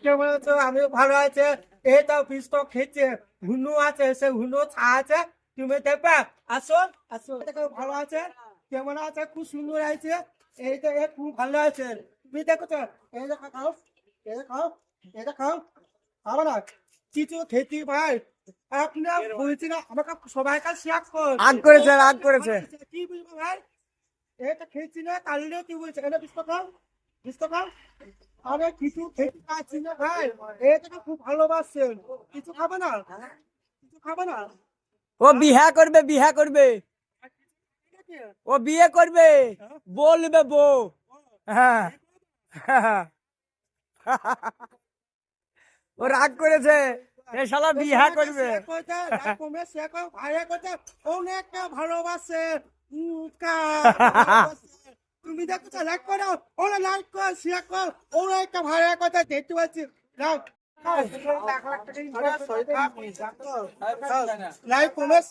কেমন আছো? আমিও ভালো আছে। এই তো ফিস্ট খেয়েছে, হুনু আছে, সে হুনু ছা আছে। তুমি দেখবা, আসো আসো। দেখো ভালো আছে, কেমন আছে? খুব সুন্দর আছে। এই তো এ খুব ভালো আছে। তুমি দেখো তো, এই দেখো খাও, এই খাও, এটা খাও, খাবো না কিছু খেতে ভাই। আপনার বলছি না আমাকে সবাইকার শেয়ার কর। রাগ করেছে, রাগ করেছে। কি বুঝবো ভাই? এটা খেয়েছি না কালকে, কি বলছে এটা বিস্কুট খাও, বিস্কুট খাও। আরে কিছু খেতে পাচ্ছি না ভাই, এটাকে খুব ভালোবাসছেন, কিছু খাবে না, কিছু খাবে না। ও বিহা করবে, বিহা করবে, ও বিয়ে করবে, বলবে বউ। হ্যাঁ। ও রাগ করেছে, এ শালা বিহা করবে। অনেকটা ভালোবাসে। তুমি দেখো লাইক করো, ওরা লাইক কর, শেয়ার কর, অনেকটা ভালো কথা দেখতে পাচ্ছি। Like comment